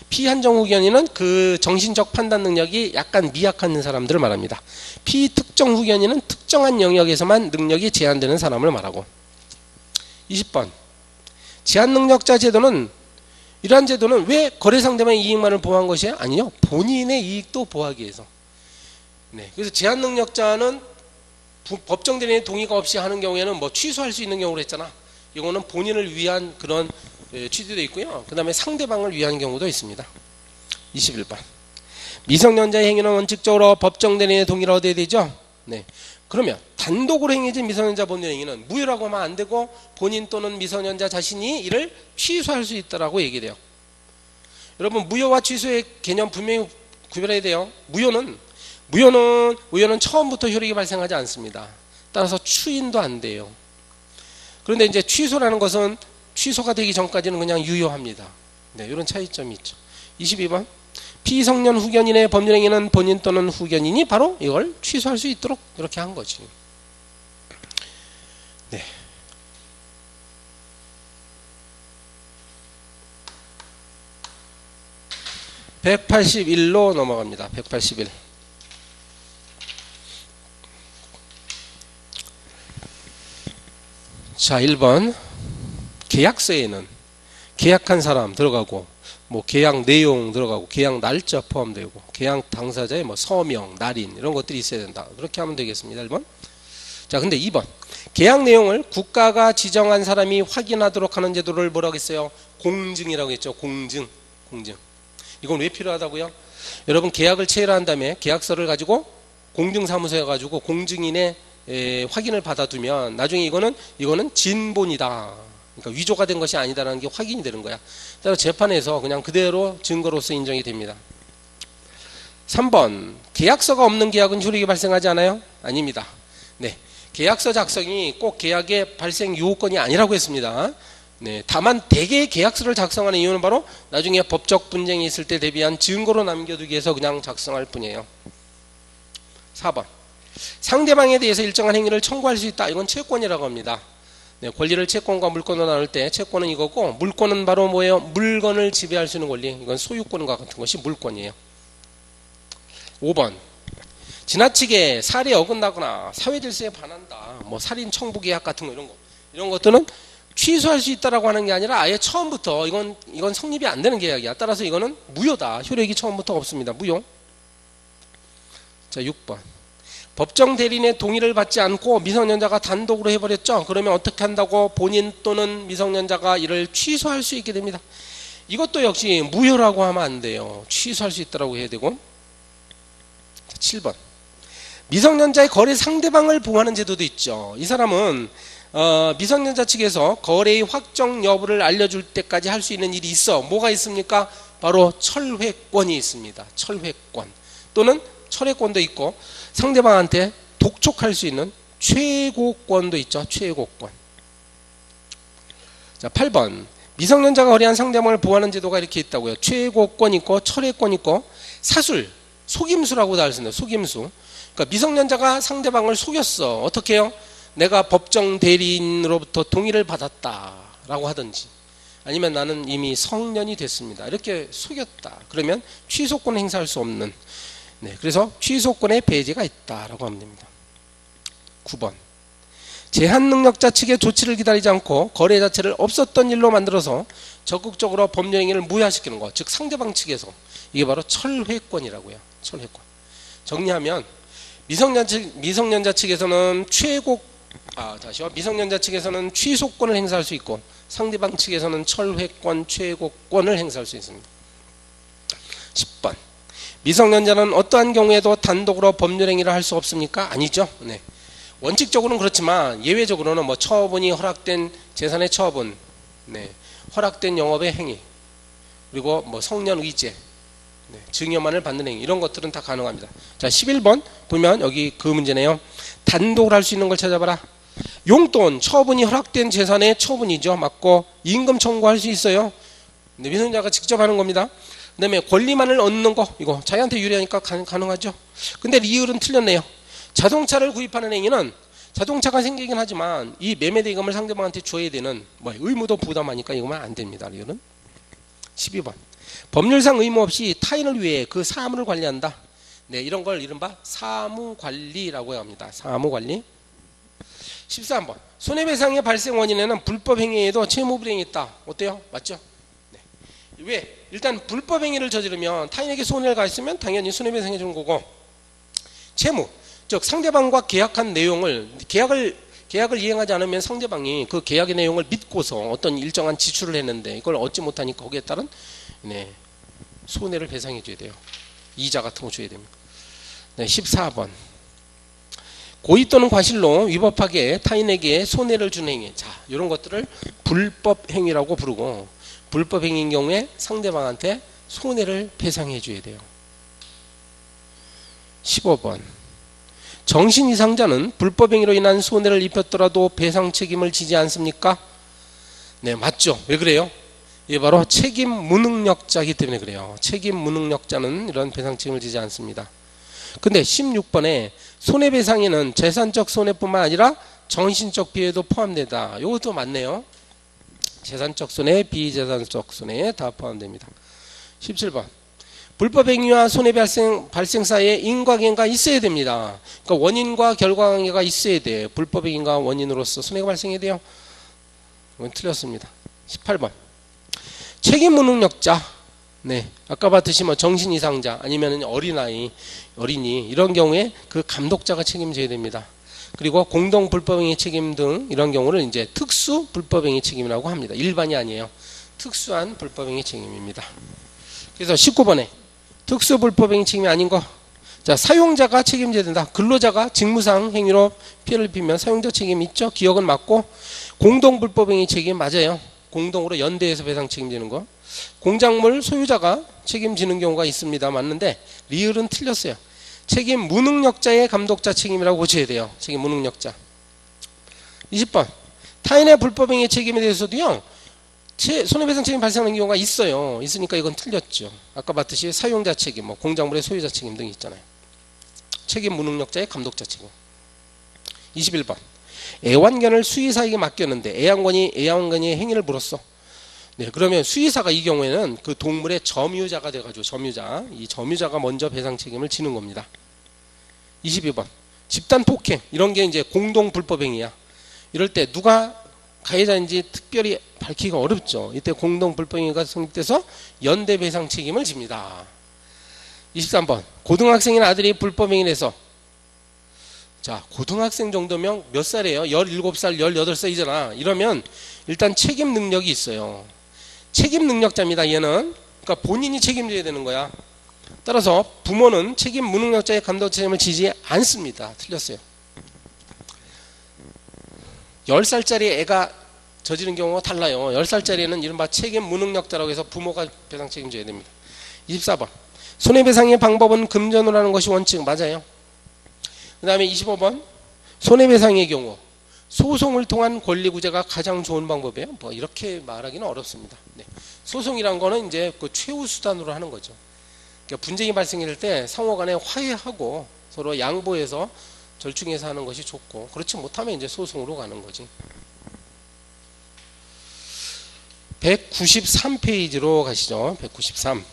피한정 후견인은 그 정신적 판단 능력이 약간 미약한 사람들을 말합니다. 피특정 후견인은 특정한 영역에서만 능력이 제한되는 사람을 말하고. 20번 제한 능력자 제도는, 이러한 제도는 왜 거래 상대방의 이익만을 보호한 것이에요? 아니요, 본인의 이익도 보호하기 위해서. 네, 그래서 제한 능력자는 법정 대리인의 동의가 없이 하는 경우에는 뭐 취소할 수 있는 경우로 했잖아. 이거는 본인을 위한 그런 취지도 있고요. 그 다음에 상대방을 위한 경우도 있습니다. 21번 미성년자의 행위는 원칙적으로 법정 대리인의 동의를 얻어야 되죠. 네. 그러면 단독으로 행해진 미성년자 법률 행위는 무효라고 하면 안 되고, 본인 또는 미성년자 자신이 이를 취소할 수 있다라고 얘기돼요. 여러분, 무효와 취소의 개념 분명히 구별해야 돼요. 무효는 처음부터 효력이 발생하지 않습니다. 따라서 추인도 안 돼요. 그런데 이제 취소라는 것은 취소가 되기 전까지는 그냥 유효합니다. 네, 이런 차이점이 있죠. 22번 피성년 후견인의 법률행위는 본인 또는 후견인이 바로 이걸 취소할 수 있도록 이렇게 한 거지. 네. (181로) 넘어갑니다. 181. 자, 1번 계약서에는 계약한 사람 들어가고 뭐 계약 내용 들어가고 계약 날짜 포함되고 계약 당사자의 뭐 서명, 날인 이런 것들이 있어야 된다. 그렇게 하면 되겠습니다. 1번. 자, 근데 2번. 계약 내용을 국가가 지정한 사람이 확인하도록 하는 제도를 뭐라고 했어요? 공증이라고 했죠. 공증. 이건 왜 필요하다고요? 여러분 계약을 체결한 다음에 계약서를 가지고 공증사무소에 가지고 공증인의 확인을 받아두면 나중에 이거는 진본이다. 그러니까 위조가 된 것이 아니다라는 게 확인이 되는 거야. 따라서 재판에서 그냥 그대로 증거로서 인정이 됩니다. 3번. 계약서가 없는 계약은 효력이 발생하지 않아요? 아닙니다. 네. 계약서 작성이 꼭 계약의 발생 요건이 아니라고 했습니다. 네. 다만 대개 계약서를 작성하는 이유는 바로 나중에 법적 분쟁이 있을 때 대비한 증거로 남겨두기 위해서 그냥 작성할 뿐이에요. 4번. 상대방에 대해서 일정한 행위를 청구할 수 있다. 이건 채권이라고 합니다. 네, 권리를 채권과 물권으로 나눌 때 채권은 이거고 물권은 바로 뭐예요? 물건을 지배할 수 있는 권리. 이건 소유권과 같은 것이 물권이에요. 5번. 지나치게 사례에 어긋나거나 사회질서에 반한다. 뭐 살인 청부 계약 같은 거 이런 것들은 취소할 수 있다라고 하는 게 아니라 아예 처음부터 이건 성립이 안 되는 계약이야. 따라서 이거는 무효다. 효력이 처음부터 없습니다. 무효. 자, 6번. 법정 대리인의 동의를 받지 않고 미성년자가 단독으로 해버렸죠. 그러면 어떻게 한다고? 본인 또는 미성년자가 이를 취소할 수 있게 됩니다. 이것도 역시 무효라고 하면 안 돼요. 취소할 수 있다라고 해야 되고. 자, 7번. 미성년자의 거래 상대방을 보호하는 제도도 있죠. 이 사람은 미성년자 측에서 거래의 확정 여부를 알려줄 때까지 할 수 있는 일이 있어. 뭐가 있습니까? 바로 철회권이 있습니다. 철회권 또는 철회권도 있고 상대방한테 독촉할 수 있는 최고권도 있죠. 최고권. 자, 8번. 미성년자가 거래한 상대방을 보호하는 제도가 이렇게 있다고요. 최고권 있고 철회권 있고 사술, 속임수라고 다 할 수 있는 속임수. 그러니까 미성년자가 상대방을 속였어. 어떻게 해요? 내가 법정 대리인으로부터 동의를 받았다라고 하든지 아니면 나는 이미 성년이 됐습니다. 이렇게 속였다. 그러면 취소권 행사할 수 없는 네, 그래서 취소권의 배제가 있다라고 하면 됩니다. 9번. 제한 능력자 측의 조치를 기다리지 않고 거래 자체를 없었던 일로 만들어서 적극적으로 법률 행위를 무효화시키는 것. 즉 상대방 측에서. 이게 바로 철회권이라고요. 철회권. 정리하면 미성년자 측에서는 미성년자 측에서는 취소권을 행사할 수 있고 상대방 측에서는 철회권, 최고권을 행사할 수 있습니다. 10번. 미성년자는 어떠한 경우에도 단독으로 법률 행위를 할 수 없습니까? 아니죠. 네. 원칙적으로는 그렇지만 예외적으로는 뭐 처분이 허락된 재산의 처분, 네. 허락된 영업의 행위, 그리고 뭐 성년 의제, 네. 증여만을 받는 행위 이런 것들은 다 가능합니다. 자, 11번 보면 여기 그 문제네요. 단독으로 할 수 있는 걸 찾아봐라. 용돈, 처분이 허락된 재산의 처분이죠. 맞고 임금 청구할 수 있어요. 네. 미성년자가 직접 하는 겁니다. 그 다음에 권리만을 얻는 거 이거 자기한테 유리하니까 가능하죠. 근데 리을은 틀렸네요. 자동차를 구입하는 행위는 자동차가 생기긴 하지만 이 매매대금을 상대방한테 줘야 되는 뭐 의무도 부담하니까 이거만 안 됩니다. 리을은. 12번. 법률상 의무 없이 타인을 위해 그 사물을 관리한다. 네, 이런 걸 이른바 사무관리라고 합니다. 사무관리. 13번. 손해배상의 발생 원인에는 불법행위에도 채무불이행이 있다. 어때요? 맞죠? 네. 왜? 일단 불법행위를 저지르면 타인에게 손해를 가했으면 당연히 손해배상해 주는 거고 채무, 즉 상대방과 계약한 내용을 계약을 이행하지 않으면 상대방이 그 계약의 내용을 믿고서 어떤 일정한 지출을 했는데 이걸 얻지 못하니까 거기에 따른 네, 손해를 배상해 줘야 돼요. 이자 같은 거 줘야 됩니다. 네, 14번. 고의 또는 과실로 위법하게 타인에게 손해를 주는 행위. 자, 이런 것들을 불법행위라고 부르고 불법행위인 경우에 상대방한테 손해를 배상해 줘야 돼요. 15번. 정신이상자는 불법행위로 인한 손해를 입혔더라도 배상 책임을 지지 않습니까? 네, 맞죠. 왜 그래요? 이게 바로 책임 무능력자이기 때문에 그래요. 책임 무능력자는 이런 배상 책임을 지지 않습니다. 근데 16번에 손해배상에는 재산적 손해뿐만 아니라 정신적 피해도 포함되다. 이것도 맞네요. 재산적 손해, 비재산적 손해 다 포함됩니다. 17번. 불법행위와 손해 발생 사이에 인과관계가 있어야 됩니다. 그러니까 원인과 결과관계가 있어야 돼. 불법행위가 원인으로서 손해가 발생해야 돼요. 이건 틀렸습니다. 18번. 책임 무능력자. 네, 아까 봤듯이 뭐 정신 이상자 아니면 어린이 이런 경우에 그 감독자가 책임져야 됩니다. 그리고 공동 불법행위 책임 등 이런 경우를 이제 특수 불법행위 책임이라고 합니다. 일반이 아니에요. 특수한 불법행위 책임입니다. 그래서 19번에 특수 불법행위 책임이 아닌 거. 자, 사용자가 책임져야 된다. 근로자가 직무상 행위로 피해를 입히면 사용자 책임이 있죠. 기억은 맞고 공동 불법행위 책임 맞아요. 공동으로 연대해서 배상 책임지는 거. 공작물 소유자가 책임지는 경우가 있습니다. 맞는데 리을은 틀렸어요. 책임 무능력자의 감독자 책임이라고 보셔야 돼요. 책임 무능력자. 20번 타인의 불법행위 책임에 대해서도요. 손해배상 책임 발생하는 경우가 있어요. 있으니까 이건 틀렸죠. 아까 봤듯이 사용자 책임, 뭐 공작물의 소유자 책임 등이 있잖아요. 책임 무능력자의 감독자 책임. 21번 애완견을 수의사에게 맡겼는데 애완견이 행위를 물었어. 네, 그러면 수의사가 이 경우에는 그 동물의 점유자가 돼가지고 이 점유자가 먼저 배상 책임을 지는 겁니다. 22번 집단 폭행 이런 게 이제 공동 불법행위야. 이럴 때 누가 가해자인지 특별히 밝히기가 어렵죠. 이때 공동 불법행위가 성립돼서 연대 배상 책임을 집니다. 23번 고등학생인 아들이 불법행위를 해서 자, 고등학생 정도면 몇 살이에요? 17살, 18살이잖아. 이러면 일단 책임 능력이 있어요. 책임 능력자입니다. 얘는. 그러니까 본인이 책임져야 되는 거야. 따라서 부모는 책임 무능력자의 감독 책임을 지지 않습니다. 틀렸어요. 10살짜리 애가 저지른 경우가 달라요. 10살짜리는 이른바 책임 무능력자라고 해서 부모가 배상 책임져야 됩니다. 24번 손해배상의 방법은 금전으로 하는 것이 원칙 맞아요. 그 다음에 25번 손해배상의 경우 소송을 통한 권리구제가 가장 좋은 방법이에요. 뭐 이렇게 말하기는 어렵습니다. 네. 소송이란 거는 이제 그 최후 수단으로 하는 거죠. 그러니까 분쟁이 발생할 때 상호간에 화해하고 서로 양보해서 절충해서 하는 것이 좋고 그렇지 못하면 이제 소송으로 가는 거지. 193페이지로 가시죠. 193.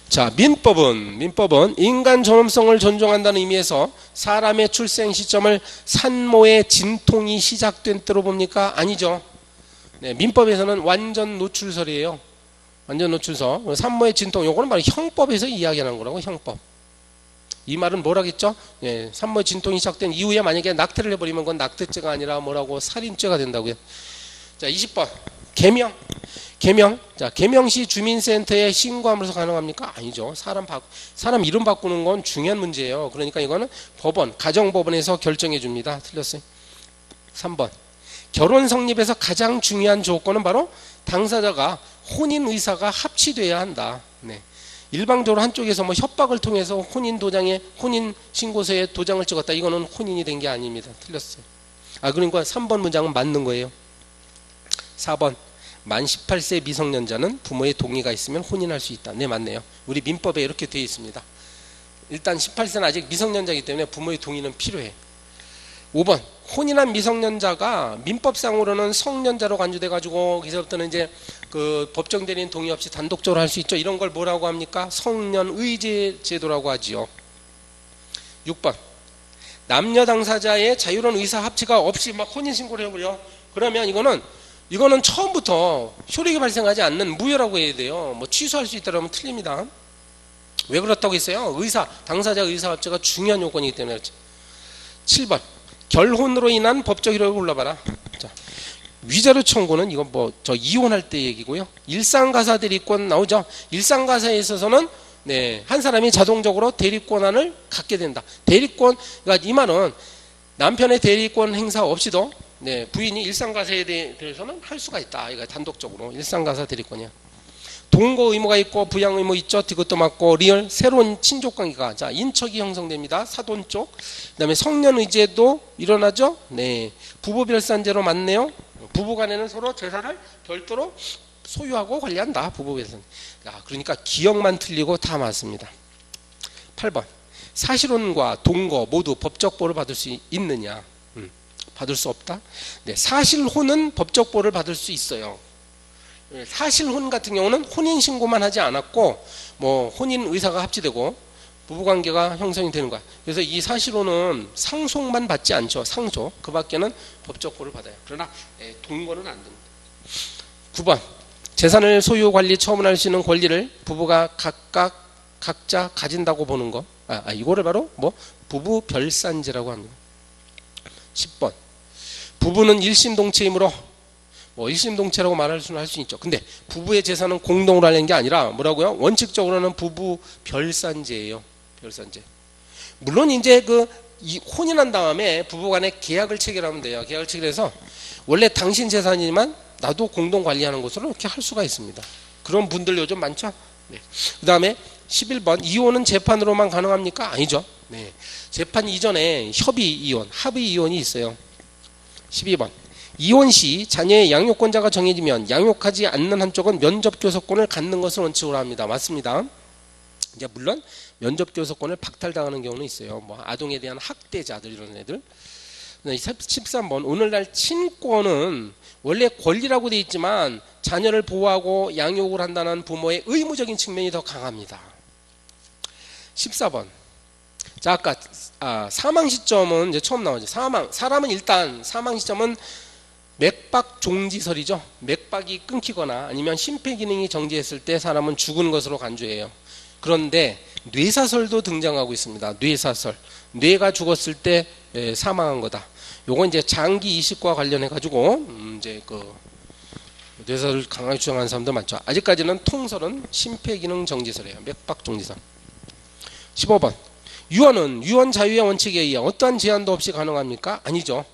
자, 민법은 인간 존엄성을 존중한다는 의미에서 사람의 출생 시점을 산모의 진통이 시작된 때로 봅니까? 아니죠. 네, 민법에서는 완전 노출설이에요. 완전 노출설. 산모의 진통, 요거는 바로 형법에서 이야기하는 거라고, 형법. 이 말은 뭐라겠죠? 네, 산모의 진통이 시작된 이후에 만약에 낙태를 해버리면 그건 낙태죄가 아니라 뭐라고 살인죄가 된다고요. 자, 20번. 개명. 자, 개명시 주민센터에 신고하면서 가능합니까? 아니죠. 사람 이름 바꾸는 건 중요한 문제예요. 그러니까 이거는 법원, 가정법원에서 결정해 줍니다. 틀렸어요. 3번. 결혼 성립에서 가장 중요한 조건은 바로 당사자가 혼인 의사가 합치돼야 한다. 네. 일방적으로 한쪽에서 뭐 협박을 통해서 혼인 신고서에 도장을 찍었다. 이거는 혼인이 된 게 아닙니다. 틀렸어요. 그러니까 3번 문장은 맞는 거예요. 4번. 만 18세 미성년자는 부모의 동의가 있으면 혼인할 수 있다. 네, 맞네요. 우리 민법에 이렇게 되어 있습니다. 일단 18세는 아직 미성년자이기 때문에 부모의 동의는 필요해. 5번 혼인한 미성년자가 민법상으로는 성년자로 간주돼 가지고 거기서부터는 이제 그 법정 대리인 동의 없이 단독적으로 할 수 있죠. 이런 걸 뭐라고 합니까? 성년 의제 제도라고 하지요. 6번 남녀 당사자의 자유로운 의사 합치가 없이 막 혼인 신고를 해버려. 그러면 이거는 처음부터 효력이 발생하지 않는 무효라고 해야 돼요. 뭐 취소할 수 있다면 틀립니다. 왜 그렇다고 했어요? 당사자 의사 합치가 중요한 요건이기 때문에 그렇죠. 7번 결혼으로 인한 법적 효력을 불러봐라. 자, 위자료 청구는 이건 이혼할 때 얘기고요. 일상가사 대리권 나오죠. 일상가사에 있어서는 네, 한 사람이 자동적으로 대리권한을 갖게 된다. 그러니까 이 말은 남편의 대리권 행사 없이도 네, 부인이 일상가사에 대해서는 할 수가 있다. 이거 단독적으로 일상가사 대리권이야. 동거 의무가 있고 부양 의무 있죠. 이것도 맞고 리얼 새로운 친족 관계가 자 인척이 형성됩니다. 사돈 쪽. 그다음에 성년 의제도 일어나죠. 네, 부부별산제로 맞네요. 부부간에는 서로 재산을 별도로 소유하고 관리한다. 부부별산. 그러니까 기억만 틀리고 다 맞습니다. 8번 사실혼과 동거 모두 법적 보호를 받을 수 있느냐? 받을 수 없다. 네, 사실혼은 법적 보호를 받을 수 있어요. 사실혼 같은 경우는 혼인 신고만 하지 않았고 뭐 혼인 의사가 합치되고 부부관계가 형성이 되는 거야. 그래서 이 사실혼은 상속만 받지 않죠. 상속. 그 밖에는 법적 보호를 받아요. 그러나 동거는 안 됩니다. 9번. 재산을 소유, 관리, 처분할 수 있는 권리를 부부가 각자 가진다고 보는 거. 이거를 바로 부부 별산제라고 합니다. 10번. 부부는 일심동체이므로 일심동체라고 말할 수는 할 수 있죠. 근데 부부의 재산은 공동으로 하는 게 아니라 뭐라고요? 원칙적으로는 부부 별산제예요. 별산제. 물론 이제 이 혼인한 다음에 부부간에 계약을 체결하면 돼요. 계약을 체결해서 원래 당신 재산이지만 나도 공동 관리하는 것으로 이렇게 할 수가 있습니다. 그런 분들 요즘 많죠. 네. 그 다음에 11번. 이혼은 재판으로만 가능합니까? 아니죠. 네. 재판 이전에 협의 이혼, 합의 이혼이 있어요. 12번. 이혼 시 자녀의 양육권자가 정해지면 양육하지 않는 한쪽은 면접교섭권을 갖는 것을 원칙으로 합니다. 맞습니다. 이제 물론 면접교섭권을 박탈당하는 경우는 있어요. 아동에 대한 학대자들 이런 애들. 13번. 오늘날 친권은 원래 권리라고 되어 있지만 자녀를 보호하고 양육을 한다는 부모의 의무적인 측면이 더 강합니다. 14번. 자, 아까 사망 시점은 이제 처음 나오죠. 사람은 일단 사망 시점은 맥박 종지설이죠. 맥박이 끊기거나 아니면 심폐기능이 정지했을 때 사람은 죽은 것으로 간주해요. 그런데 뇌사설도 등장하고 있습니다. 뇌사설. 뇌가 죽었을 때 사망한 거다. 요건 이제 장기 이식과 관련해 가지고 이제 뇌사설을 강하게 주장하는 사람도 많죠. 아직까지는 통설은 심폐기능 정지설이에요. 맥박 종지설. 15번. 유언은 유언 자유의 원칙에 의해 어떠한 제한도 없이 가능합니까? 아니죠.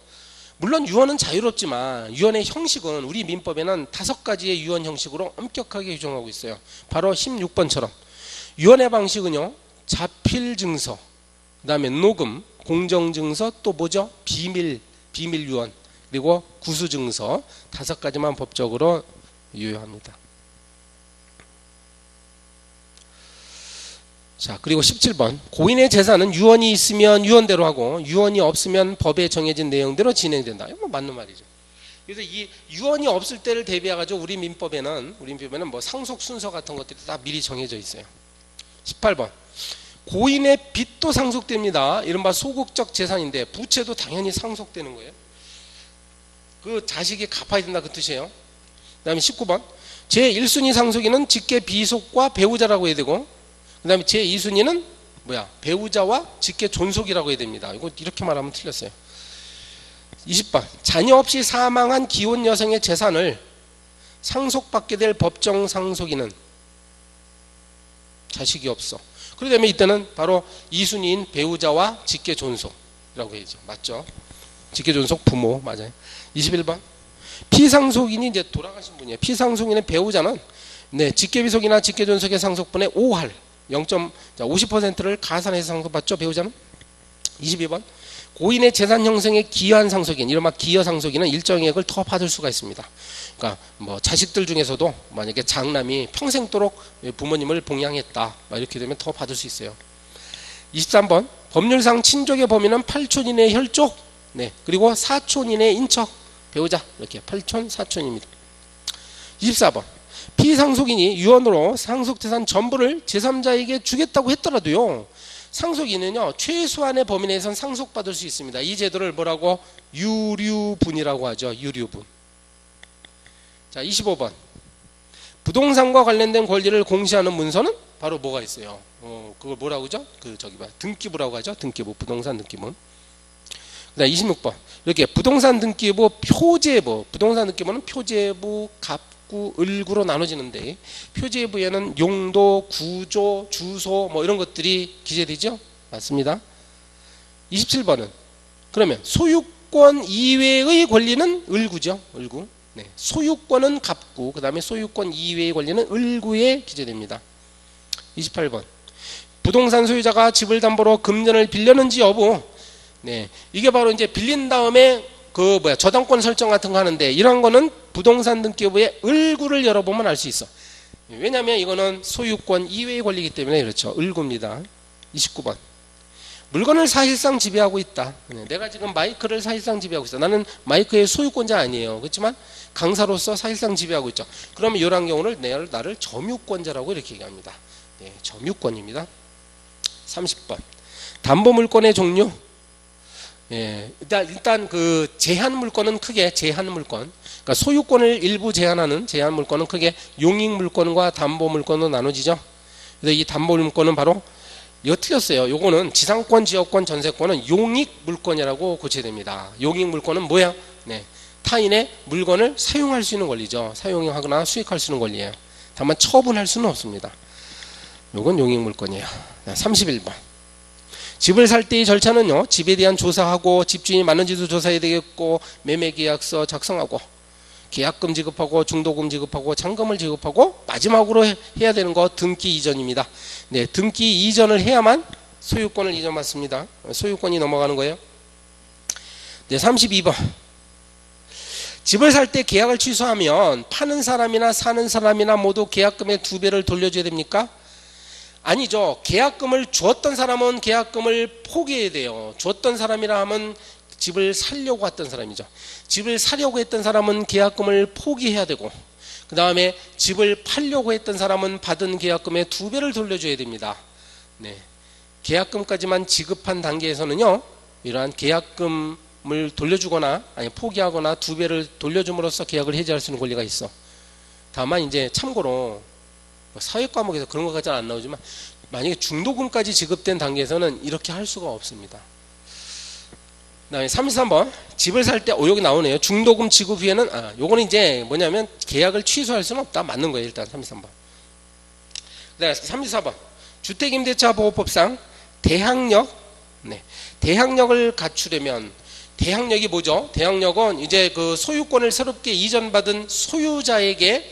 물론 유언은 자유롭지만 유언의 형식은 우리 민법에는 5가지의 유언 형식으로 엄격하게 규정하고 있어요. 바로 16번처럼 유언의 방식은요, 자필증서, 그 다음에 녹음, 공정증서, 또 뭐죠? 비밀 유언, 그리고 구수증서 5가지만 법적으로 유효합니다. 자, 그리고 17번. 고인의 재산은 유언이 있으면 유언대로 하고 유언이 없으면 법에 정해진 내용대로 진행된다. 이거 맞는 말이죠. 그래서 이 유언이 없을 때를 대비해가지고 우리 민법에는 상속 순서 같은 것들이 다 미리 정해져 있어요. 18번. 고인의 빚도 상속됩니다. 이른바 소극적 재산인데 부채도 당연히 상속되는 거예요. 그 자식이 갚아야 된다 그 뜻이에요. 그 다음에 19번. 제1순위 상속인은 직계 비속과 배우자라고 해야 되고, 그 다음에 제2순위는 배우자와 직계 존속이라고 해야 됩니다. 이거 이렇게 말하면 틀렸어요. 20번. 자녀 없이 사망한 기혼 여성의 재산을 상속받게 될 법정 상속인은 자식이 없어. 그러기 때문에 이때는 바로 2순위인 배우자와 직계 존속이라고 해야죠. 맞죠? 직계 존속 부모 맞아요. 21번. 피상속인이 이제 돌아가신 분이에요. 피상속인의 배우자는 직계 비속이나 직계 존속의 상속분의 5할 50%를 가산해서 상속받죠. 배우자는. 22번. 고인의 재산 형성에 기여한 상속인, 이른바 기여 상속인은 일정액을 더 받을 수가 있습니다. 그러니까 자식들 중에서도 만약에 장남이 평생도록 부모님을 봉양했다, 이렇게 되면 더 받을 수 있어요. 23번. 법률상 친족의 범위는 8촌 이내의 혈족, 그리고 4촌 이내의 인척, 배우자, 이렇게 8촌, 4촌입니다. 24번. 피상속인이 유언으로 상속재산 전부를 제3자에게 주겠다고 했더라도요, 상속인은요 최소한의 범위 내에선 상속받을 수 있습니다. 이 제도를 뭐라고? 유류분이라고 하죠. 유류분. 자, 25번. 부동산과 관련된 권리를 공시하는 문서는 바로 뭐가 있어요? 그걸 뭐라고 하죠? 등기부라고 하죠. 등기부, 부동산 등기부. 그다음 26번. 이렇게 부동산 등기부 표제부, 부동산 등기부는 표제부, 갑구, 을구로 나눠지는데 표제부에는 용도, 구조, 주소 이런 것들이 기재되죠? 맞습니다. 27번은 그러면 소유권 이외의 권리는 을구죠. 을구. 소유권은 갑구, 그 다음에 소유권 이외의 권리는 을구에 기재됩니다. 28번. 부동산 소유자가 집을 담보로 금전을 빌렸는지 여부. 이게 바로 이제 빌린 다음에 저당권 설정 같은 거 하는데 이런 거는 부동산 등기부에 을구를 열어보면 알 수 있어. 왜냐하면 이거는 소유권 이외의 권리이기 때문에 그렇죠. 을구입니다. 29번. 물건을 사실상 지배하고 있다. 내가 지금 마이크를 사실상 지배하고 있어. 나는 마이크의 소유권자 아니에요. 그렇지만 강사로서 사실상 지배하고 있죠. 그러면 이런 경우를 나를 점유권자라고 이렇게 얘기합니다. 점유권입니다. 30번. 담보 물권의 종류. 예, 일단 그 제한 물권은 크게 제한 물권. 그러니까 소유권을 일부 제한하는 제한 물권은 크게 용익 물권과 담보 물권으로 나눠지죠. 그래서 이 담보 물권은 바로 이거 틀렸어요. 요거는 지상권, 지역권, 전세권은 용익 물권이라고 고쳐야 됩니다. 용익 물권은 뭐야? 네, 타인의 물건을 사용할 수 있는 권리죠. 사용하거나 수익할 수 있는 권리예요. 다만 처분할 수는 없습니다. 요건 용익 물권이에요. 31번. 집을 살 때의 절차는요, 집에 대한 조사하고 집주인이 맞는지도 조사해야 되겠고, 매매계약서 작성하고, 계약금 지급하고, 중도금 지급하고, 잔금을 지급하고, 마지막으로 해야 되는 거 등기 이전입니다. 네, 등기 이전을 해야만 소유권을 이전받습니다. 소유권이 넘어가는 거예요. 네, 32번. 집을 살 때 계약을 취소하면 파는 사람이나 사는 사람이나 모두 계약금의 2배를 돌려줘야 됩니까? 아니죠. 계약금을 주었던 사람은 계약금을 포기해야 돼요. 주었던 사람이라 하면 집을 살려고 했던 사람이죠. 집을 사려고 했던 사람은 계약금을 포기해야 되고, 그 다음에 집을 팔려고 했던 사람은 받은 계약금의 2배를 돌려줘야 됩니다. 네, 계약금까지만 지급한 단계에서는요, 이러한 계약금을 돌려주거나 아니 포기하거나 2배를 돌려줌으로써 계약을 해지할 수 있는 권리가 있어. 다만 이제 참고로 사회 과목에서 그런 것까지는 안 나오지만 만약에 중도금까지 지급된 단계에서는 이렇게 할 수가 없습니다. 그 다음에 33번. 집을 살 때 여기 나오네요. 중도금 지급 후에는 요거는 이제 뭐냐면 계약을 취소할 수는 없다. 맞는 거예요. 일단 33번. 그 다음에 34번. 주택임대차 보호법상 대항력. 네, 대항력을 갖추려면 대항력이 뭐죠? 대항력은 이제 그 소유권을 새롭게 이전받은 소유자에게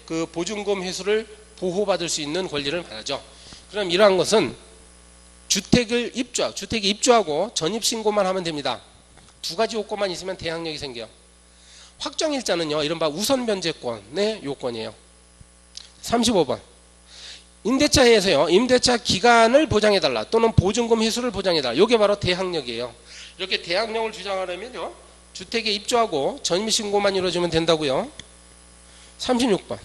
그 보증금 회수를 보호받을 수 있는 권리를 말하죠. 그럼 이러한 것은 주택이 입주하고 전입신고만 하면 됩니다. 2가지 요건만 있으면 대항력이 생겨요. 확정일자는요, 이른바 우선변제권의 요건이에요. 35번. 임대차에서요, 임대차 기간을 보장해달라 또는 보증금 회수를 보장해달라. 이게 바로 대항력이에요. 이렇게 대항력을 주장하려면요, 주택에 입주하고 전입신고만 이루어지면 된다고요. 36번.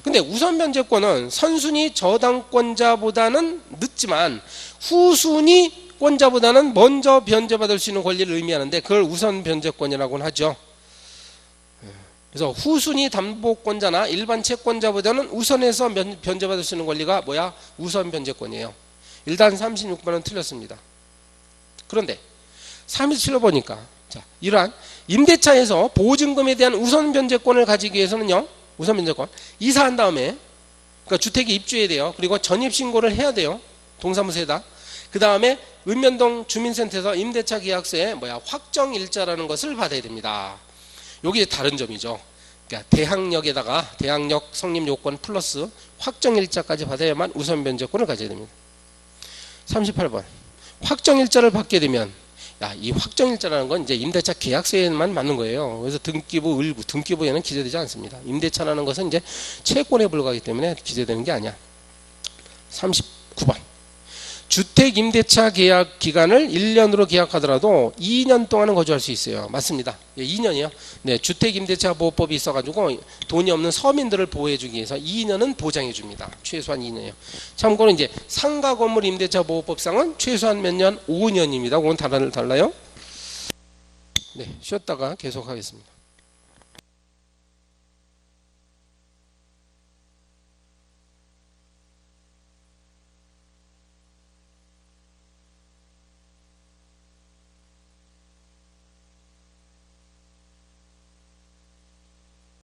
근데 우선 변제권은 선순위 저당권자보다는 늦지만 후순위권자보다는 먼저 변제받을 수 있는 권리를 의미하는데 그걸 우선 변제권이라고는 하죠. 그래서 후순위 담보권자나 일반 채권자보다는 우선해서 변제받을 수 있는 권리가 뭐야? 우선 변제권이에요. 일단 36번은 틀렸습니다. 그런데 37로 보니까 이러한 임대차에서 보증금에 대한 우선 변제권을 가지기 위해서는요, 우선 변제권 이사한 다음에, 그러니까 주택에 입주해야 돼요. 그리고 전입신고를 해야 돼요. 동사무소에다. 그 다음에 읍면동 주민센터에서 임대차 계약서에 확정일자라는 것을 받아야 됩니다. 여기 다른 점이죠. 그러니까 대항력에다가 대항력 성립 요건 플러스 확정일자까지 받아야만 우선 변제권을 가져야 됩니다. 38번. 확정일자를 받게 되면 이 확정일자라는 건 이제 임대차 계약서에만 맞는 거예요. 그래서 등기부에는 기재되지 않습니다. 임대차라는 것은 이제 채권에 불과하기 때문에 기재되는 게 아니야. 39번. 주택 임대차 계약 기간을 1년으로 계약하더라도 2년 동안은 거주할 수 있어요. 맞습니다. 2년이요. 네, 주택 임대차 보호법이 있어가지고 돈이 없는 서민들을 보호해주기 위해서 2년은 보장해줍니다. 최소한 2년이요. 참고로 이제 상가 건물 임대차 보호법상은 최소한 몇 년? 5년입니다. 그건 달라요? 네, 쉬었다가 계속하겠습니다.